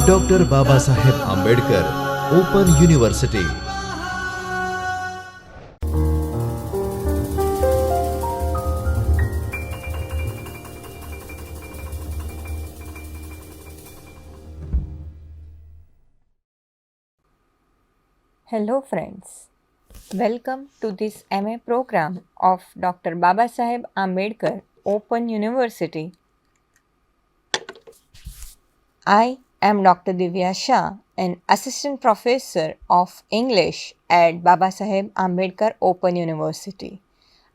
Doctor Babasaheb Ambedkar open university. Hello friends, welcome to this MA program of Dr. Babasaheb Ambedkar Open University. I am Dr. Divya Shah, an Assistant Professor of English at Babasaheb Ambedkar Open University.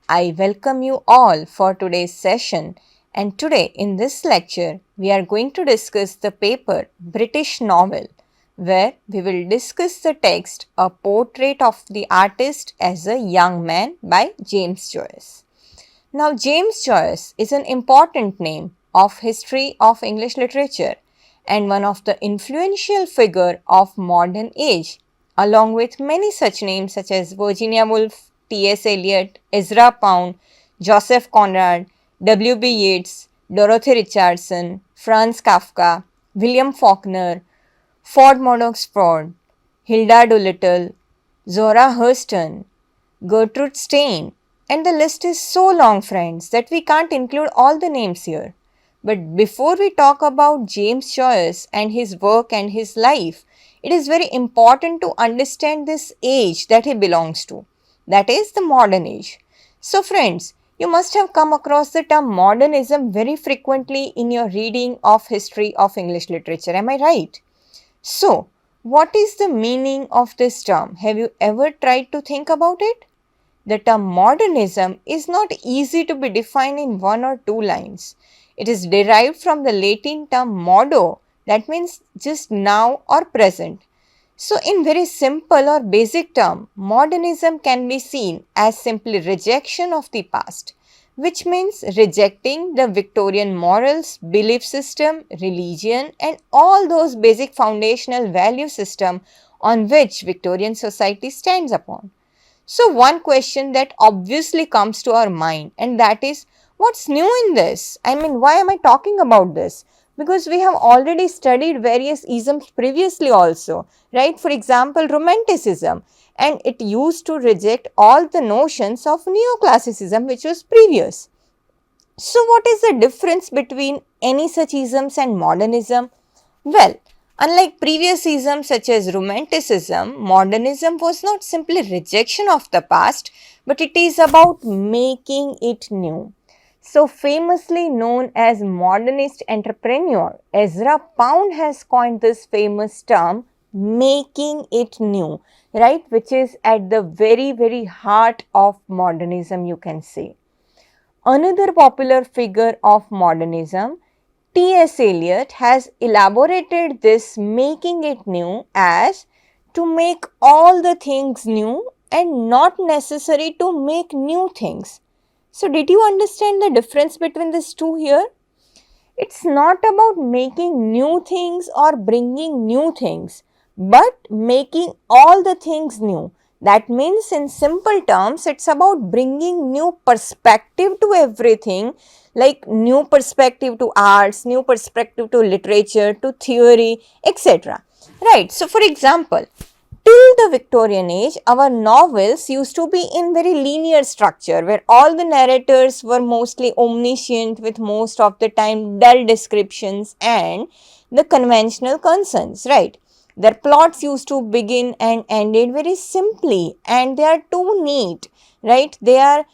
I welcome you all for today's session, and today in this lecture we are going to discuss the paper British Novel, where we will discuss the text A Portrait of the Artist as a Young Man by James Joyce. Now, James Joyce is an important name of history of English literature and one of the influential figure of modern age, along with many such names such as Virginia Woolf, T.S. Eliot, Ezra Pound, Joseph Conrad, W.B. Yeats, Dorothy Richardson, Franz Kafka, William Faulkner, Ford Madox Ford, Hilda Doolittle, Zora Hurston, Gertrude Stein, and the list is so long, friends, that we can't include all the names here. But before we talk about James Joyce and his work and his life, it is very important to understand this age that he belongs to, that is the modern age. So friends, you must have come across the term modernism very frequently in your reading of history of English literature, am I right? So, what is the meaning of this term? Have you ever tried to think about it? The term modernism is not easy to be defined in one or two lines. It is derived from the Latin term modo, that means just now or present. So, in very simple or basic term, modernism can be seen as simply rejection of the past, which means rejecting the Victorian morals, belief system, religion and all those basic foundational value system on which Victorian society stands upon. So one question that obviously comes to our mind, and that is, what's new in this? I mean, why am I talking about this? Because we have already studied various isms previously also, right? For example, Romanticism, and it used to reject all the notions of Neoclassicism which was previous. So what is the difference between any such isms and modernism? Well, unlike previous isms such as Romanticism, modernism was not simply rejection of the past, but it is about making it new. So famously known as modernist entrepreneur, Ezra Pound has coined this famous term, making it new, right, which is at the very heart of modernism, you can say. Another popular figure of modernism, T.S. Eliot, has elaborated this making it new as to make all the things new and not necessary to make new things. So did you understand the difference between these two here? It's not about making new things or bringing new things, but making all the things new. That means in simple terms, it's about bringing new perspective to everything, like new perspective to arts, new perspective to literature, to theory, etc. Right. So for example, till the Victorian age, our novels used to be in very linear structure where all the narrators were mostly omniscient with most of the time dull descriptions and the conventional concerns, right? Their plots used to begin and ended very simply and they are too neat, right? They are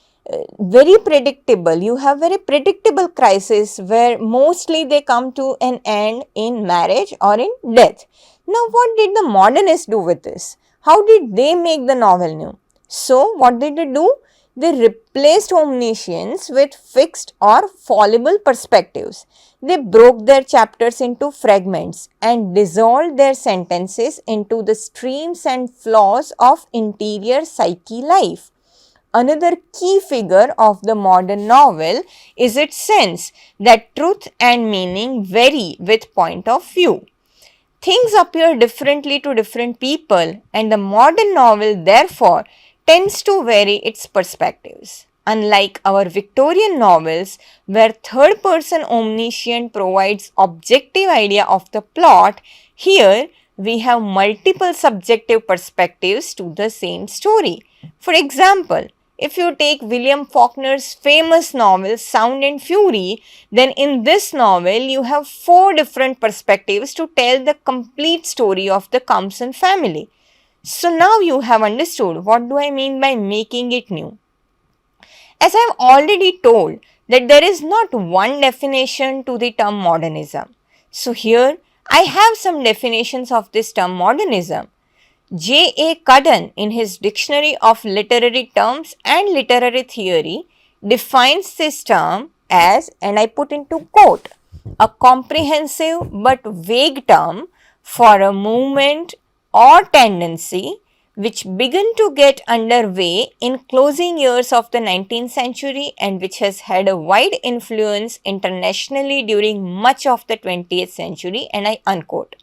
very predictable. You have very predictable crisis where mostly they come to an end in marriage or in death. Now, what did the modernists do with this? How did they make the novel new? So, what did they do? They replaced omniscience with fixed or fallible perspectives. They broke their chapters into fragments and dissolved their sentences into the streams and flaws of interior psyche life. Another key figure of the modern novel is its sense that truth and meaning vary with point of view. Things appear differently to different people, and the modern novel therefore tends to vary its perspectives. Unlike our Victorian novels, where third person omniscient provides objective idea of the plot, here we have multiple subjective perspectives to the same story. For example, if you take William Faulkner's famous novel Sound and Fury, then in this novel you have four different perspectives to tell the complete story of the Compson family. So now you have understood what do I mean by making it new. As I have already told that there is not one definition to the term modernism. So here I have some definitions of this term modernism. J. A. Cudden, in his Dictionary of Literary Terms and Literary Theory, defines this term as, and I put into quote, a comprehensive but vague term for a movement or tendency which began to get underway in closing years of the 19th century and which has had a wide influence internationally during much of the 20th century, and I unquote.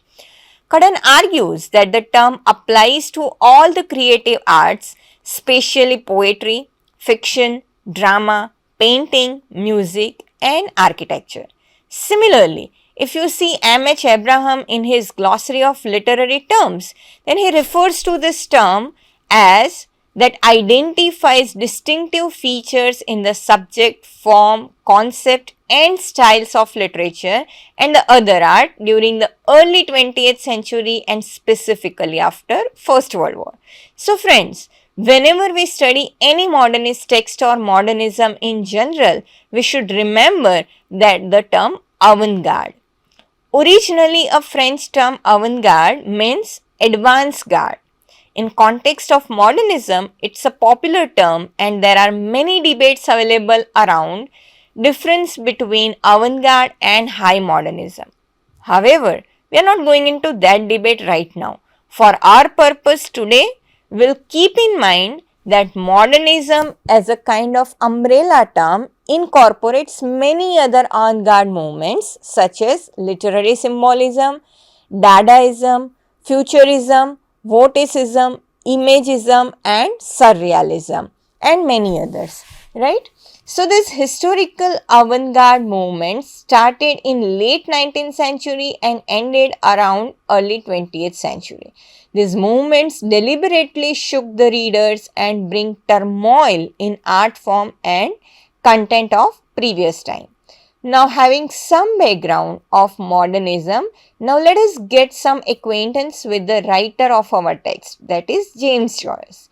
Cudden argues that the term applies to all the creative arts, especially poetry, fiction, drama, painting, music, and architecture. Similarly, if you see M.H. Abraham in his Glossary of Literary Terms, then he refers to this term as that identifies distinctive features in the subject, form, concept, and styles of literature and the other art during the early 20th century and specifically after First World War. So friends, whenever we study any modernist text or modernism in general, we should remember that the term avant-garde. Originally a French term, avant-garde means advance guard. In context of modernism, it's a popular term and there are many debates available around difference between avant-garde and high modernism. However, we are not going into that debate right now. For our purpose today, we'll keep in mind that modernism as a kind of umbrella term incorporates many other avant-garde movements such as literary symbolism, Dadaism, Futurism, Vorticism, Imagism and Surrealism and many others, right? So this historical avant-garde movement started in late 19th century and ended around early 20th century. These movements deliberately shook the readers and bring turmoil in art form and content of previous time. Now having some background of modernism, now let us get some acquaintance with the writer of our text, that is James Joyce.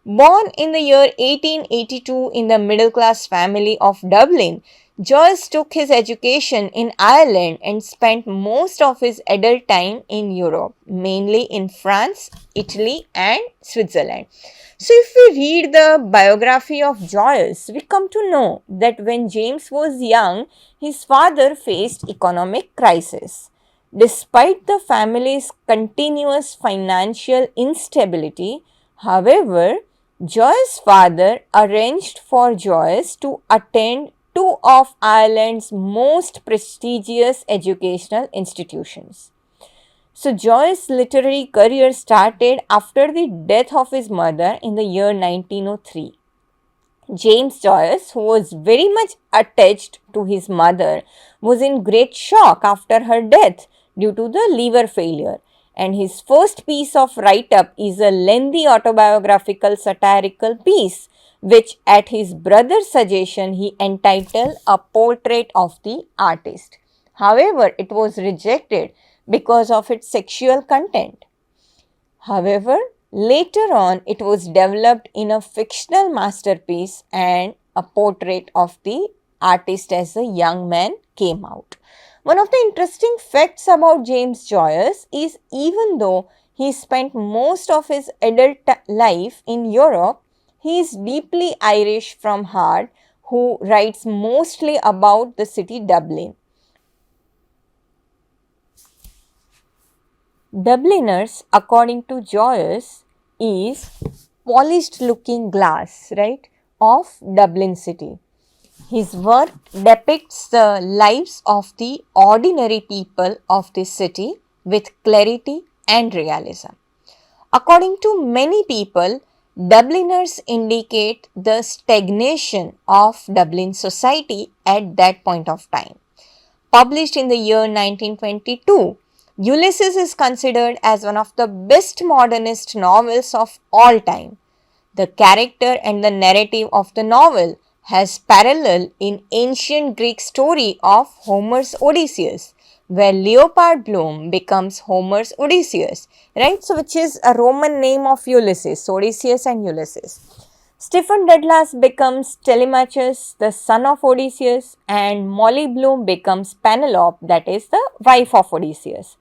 Born in the year 1882 in the middle class family of Dublin, Joyce took his education in Ireland and spent most of his adult time in Europe, mainly in France, Italy and Switzerland. So if we read the biography of Joyce, we come to know that when James was young, his father faced economic crisis. Despite the family's continuous financial instability, however, Joyce's father arranged for Joyce to attend two of Ireland's most prestigious educational institutions. So Joyce's literary career started after the death of his mother in the year 1903. James Joyce, who was very much attached to his mother, was in great shock after her death due to the liver failure, and his first piece of write-up is a lengthy autobiographical satirical piece which at his brother's suggestion he entitled A Portrait of the Artist. However, it was rejected because of its sexual content. However, later on it was developed in a fictional masterpiece and A Portrait of the Artist as a young man came out. One of the interesting facts about James Joyce is even though he spent most of his adult life in Europe, he is deeply Irish from heart who writes mostly about the city Dublin. Dubliners, according to Joyce, is polished looking glass, right, of Dublin city. His work depicts the lives of the ordinary people of this city with clarity and realism. According to many people, Dubliners indicate the stagnation of Dublin society at that point of time. Published in the year 1922, Ulysses is considered as one of the best modernist novels of all time. The character and the narrative of the novel has parallel in ancient Greek story of Homer's Odysseus, where Leopard Bloom becomes Homer's Odysseus, right? So, which is a Roman name of Ulysses, so Odysseus and Ulysses. Stephen Douglas becomes Telemachus, the son of Odysseus, and Molly Bloom becomes Penelope, that is the wife of Odysseus.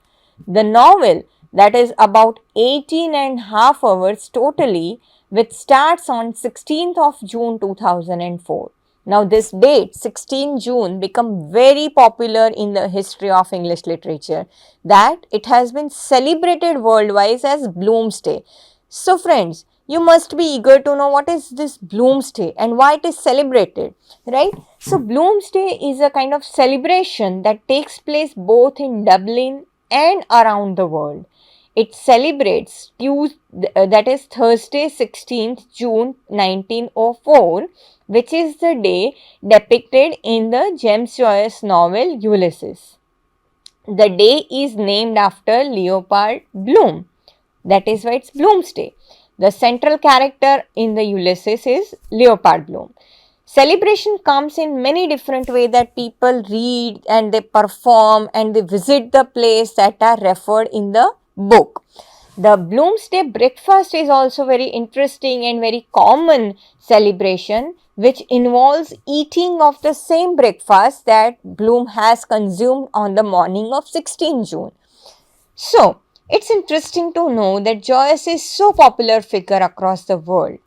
The novel, that is about 18 and a half hours totally, which starts on 16th of June 2004. Now this date, 16 June, become very popular in the history of English literature, that it has been celebrated worldwide as Bloomsday. So friends, you must be eager to know what is this Bloomsday and why it is celebrated, right? So Bloomsday is a kind of celebration that takes place both in Dublin and around the world. It celebrates that is Thursday 16th June 1904, which is the day depicted in the James Joyce novel Ulysses. The day is named after Leopard Bloom. That is why it's Bloomsday. The central character in the Ulysses is Leopard Bloom. Celebration comes in many different ways, that people read and they perform and they visit the place that are referred in the book. The Bloomsday breakfast is also very interesting and very common celebration, which involves eating of the same breakfast that Bloom has consumed on the morning of 16 June. So, it's interesting to know that Joyce is so popular figure across the world.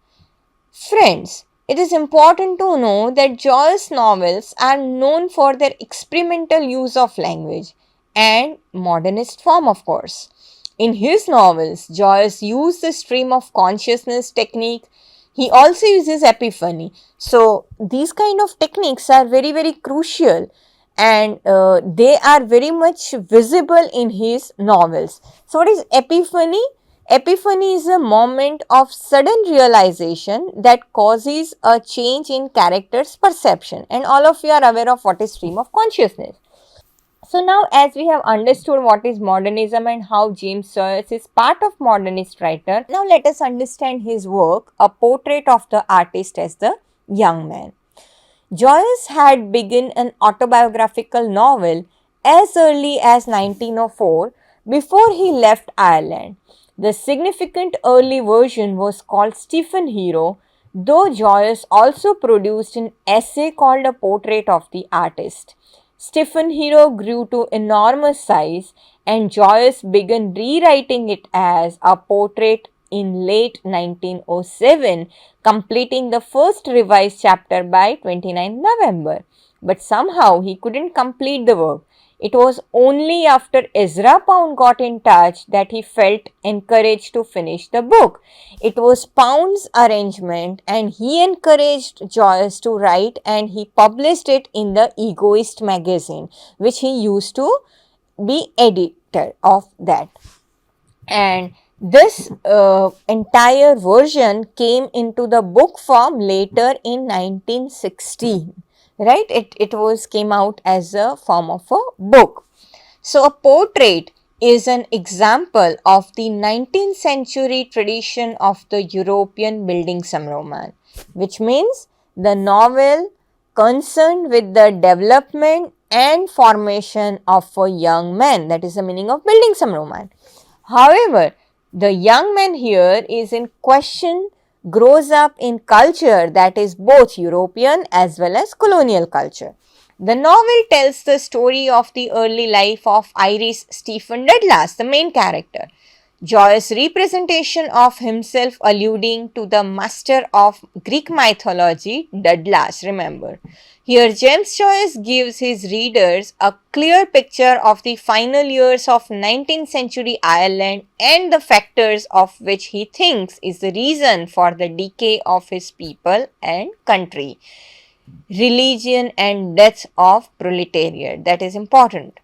Friends, it is important to know that Joyce's novels are known for their experimental use of language and modernist form, of course. In his novels, Joyce used the stream of consciousness technique. He also uses epiphany. So, these kind of techniques are very, very crucial, and they are very much visible in his novels. So, what is epiphany? Epiphany is a moment of sudden realization that causes a change in character's perception, and all of you are aware of what is stream of consciousness. So now, as we have understood what is modernism and how James Joyce is part of modernist writer, now let us understand his work, A Portrait of the Artist as the Young Man. Joyce had begun an autobiographical novel as early as 1904 before he left Ireland. The significant early version was called Stephen Hero, though Joyce also produced an essay called A Portrait of the Artist. Stephen Hero grew to enormous size and Joyce began rewriting it as A Portrait in late 1907, completing the first revised chapter by 29 November. But somehow he couldn't complete the work. It was only after Ezra Pound got in touch that he felt encouraged to finish the book. It was Pound's arrangement and he encouraged Joyce to write, and he published it in the Egoist magazine, which he used to be editor of that. And this entire version came into the book form later in 1916, right? It was came out as a form of a book. So a portrait is an example of the 19th century tradition of the European Bildungsroman, which means the novel concerned with the development and formation of a young man. That is the meaning of Bildungsroman. However, the young man here is in question, grows up in culture that is both European as well as colonial culture. The novel tells the story of the early life of Iris Stephen Douglas, the main character. Joyce's representation of himself alluding to the master of Greek mythology, Douglas, remember. Here James Joyce gives his readers a clear picture of the final years of 19th century Ireland and the factors of which he thinks is the reason for the decay of his people and country. Religion and death of proletariat, that is important.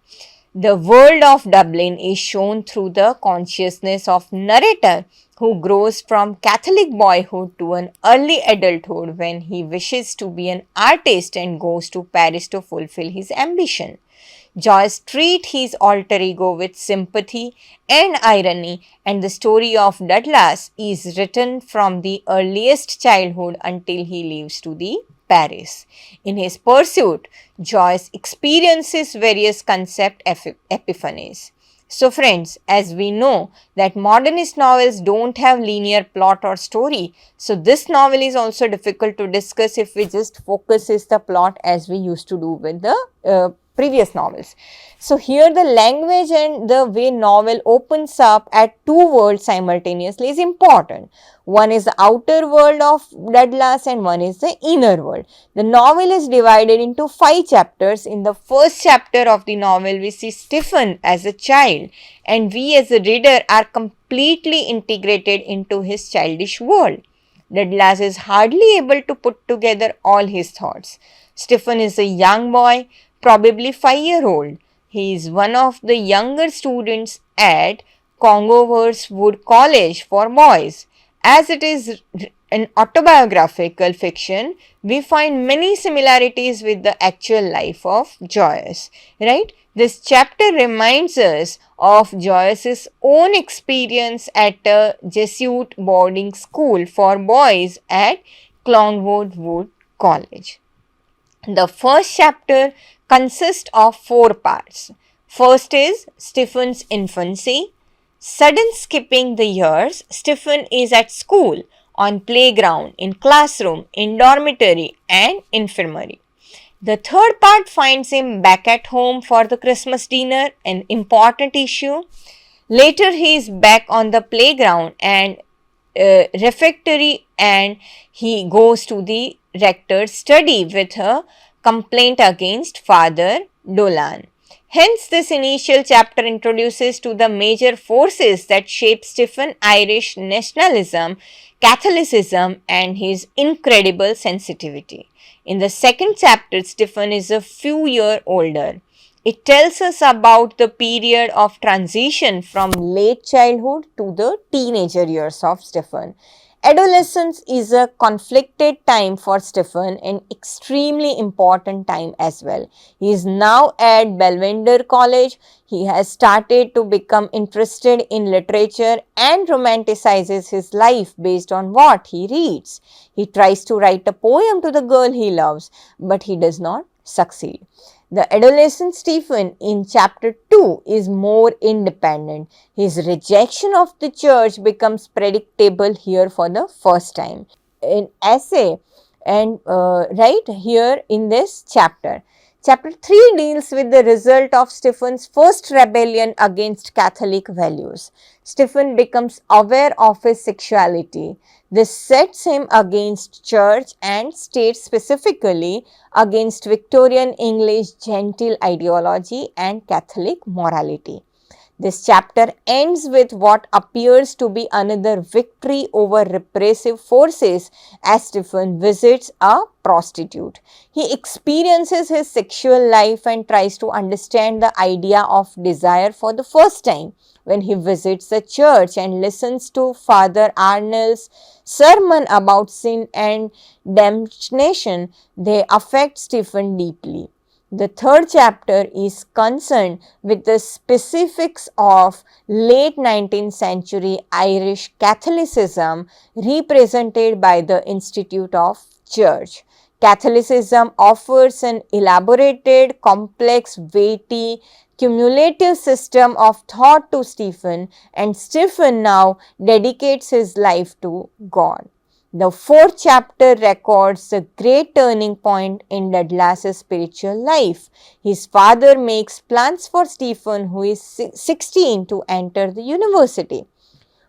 The world of Dublin is shown through the consciousness of narrator who grows from Catholic boyhood to an early adulthood when he wishes to be an artist and goes to Paris to fulfill his ambition. Joyce treats his alter ego with sympathy and irony, and the story of Douglas is written from the earliest childhood until he leaves to the Paris. In his pursuit, Joyce experiences various concept epiphanies. So friends, as we know that modernist novels don't have linear plot or story, so this novel is also difficult to discuss if we just focuses the plot as we used to do with the previous novels. So here the language and the way novel opens up at two worlds simultaneously is important. One is the outer world of Douglas and one is the inner world. The novel is divided into 5 chapters. In the first chapter of the novel, we see Stephen as a child, and we as a reader are completely integrated into his childish world. Douglas is hardly able to put together all his thoughts. Stephen is a young boy, probably 5-year-old. He is one of the younger students at Congover's Wood College for boys. As it is an autobiographical fiction, we find many similarities with the actual life of Joyce, right? This chapter reminds us of Joyce's own experience at a Jesuit boarding school for boys at Clongwood Wood College. The first chapter consists of 4 parts. First is Stephen's infancy. Sudden skipping the years, Stephen is at school, on playground, in classroom, in dormitory and infirmary. The third part finds him back at home for the Christmas dinner, an important issue. Later he is back on the playground and refectory, and he goes to the rector's study with a complaint against Father Dolan. Hence, this initial chapter introduces to the major forces that shape Stephen Irish nationalism, Catholicism, and his incredible sensitivity. In the second chapter, Stephen is a few years older. It tells us about the period of transition from late childhood to the teenager years of Stephen. Adolescence is a conflicted time for Stephen, an extremely important time as well. He is now at Belvedere College. He has started to become interested in literature and romanticizes his life based on what he reads. He tries to write a poem to the girl he loves, but he does not succeed. The adolescent Stephen in chapter 2 is more independent. His rejection of the church becomes predictable here for the first time. An essay and right here in this chapter. Chapter 3 deals with the result of Stephen's first rebellion against Catholic values. Stephen becomes aware of his sexuality. This sets him against church and state, specifically against Victorian English gentile ideology and Catholic morality. This chapter ends with what appears to be another victory over repressive forces as Stephen visits a prostitute. He experiences his sexual life and tries to understand the idea of desire for the first time when he visits a church and listens to Father Arnold's sermon about sin and damnation. They affect Stephen deeply. The third chapter is concerned with the specifics of late 19th century Irish Catholicism represented by the Institute of Church. Catholicism offers an elaborated, complex, weighty, cumulative system of thought to Stephen, and Stephen now dedicates his life to God. The fourth chapter records a great turning point in Douglas's spiritual life. His father makes plans for Stephen, who is 16, to enter the university.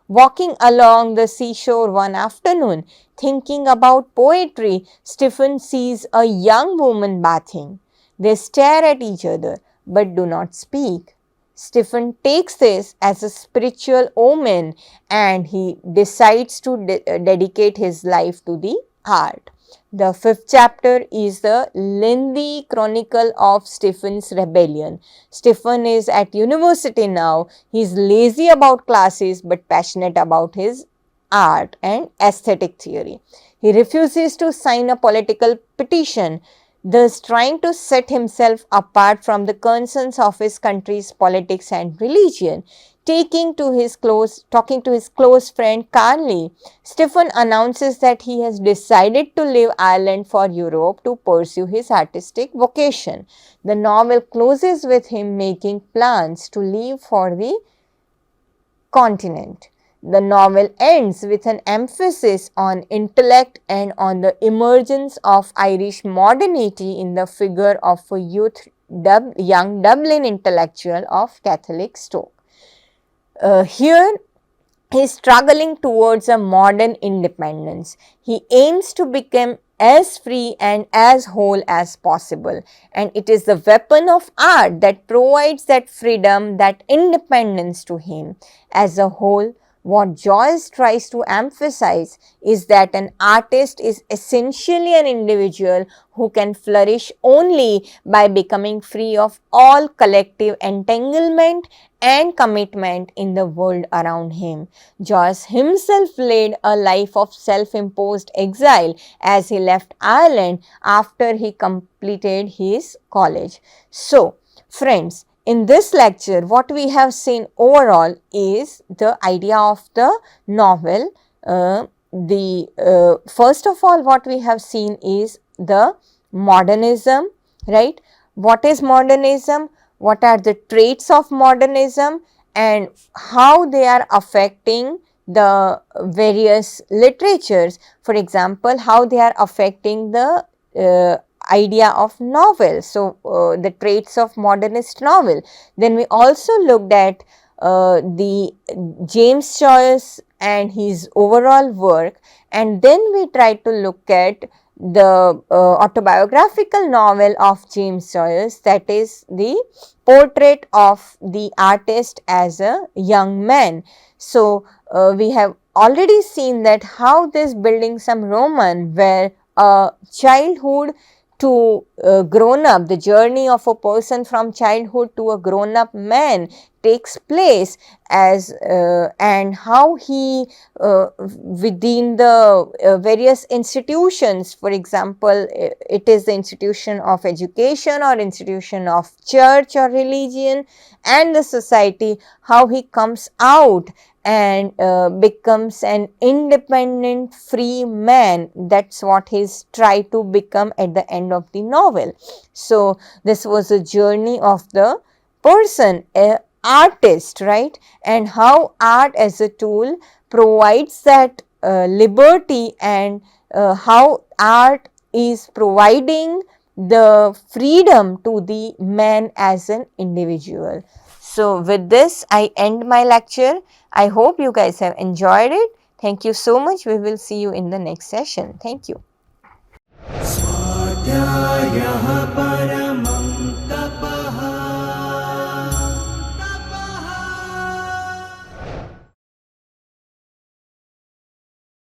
Walking along the seashore one afternoon, thinking about poetry, Stephen sees a young woman bathing. They stare at each other but do not speak. Stephen takes this as a spiritual omen and he decides to dedicate his life to the art. The fifth chapter is the lengthy chronicle of Stephen's rebellion. Stephen is at university now. He is lazy about classes but passionate about his art and aesthetic theory. He refuses to sign a political petition, thus trying to set himself apart from the concerns of his country's politics and religion. Talking to his close friend Carly, Stephen announces that he has decided to leave Ireland for Europe to pursue his artistic vocation. The novel closes with him making plans to leave for the continent. The novel ends with an emphasis on intellect and on the emergence of Irish modernity in the figure of a young Dublin intellectual of Catholic stock. Here he is struggling towards a modern independence. He aims to become as free and as whole as possible, and it is the weapon of art that provides that freedom, that independence to him. As a whole, what Joyce tries to emphasize is that an artist is essentially an individual who can flourish only by becoming free of all collective entanglement and commitment in the world around him. Joyce himself led a life of self-imposed exile as he left Ireland after he completed his college. So, friends, in this lecture, what we have seen overall is the idea of the novel. First of all, what we have seen is the modernism, right? What is modernism? What are the traits of modernism and how they are affecting the various literatures? For example, how they are affecting the idea of novel. So, the traits of modernist novel. Then we also looked at the James Joyce and his overall work, and then we tried to look at the autobiographical novel of James Joyce, that is the portrait of the artist as a young man. So, we have already seen that how this building some Roman, where childhood to grown up, the journey of a person from childhood to a grown up man takes place as and how he within the various institutions, for example, it is the institution of education or institution of church or religion and the society, how he comes out and becomes an independent free man. That's what he's tried to become at the end of the novel. So this was a journey of the person, artist, right? And how art as a tool provides that liberty, and how art is providing the freedom to the man as an individual. So with this, I end my lecture. I hope you guys have enjoyed it. Thank you so much. We will see you in the next session. Thank you.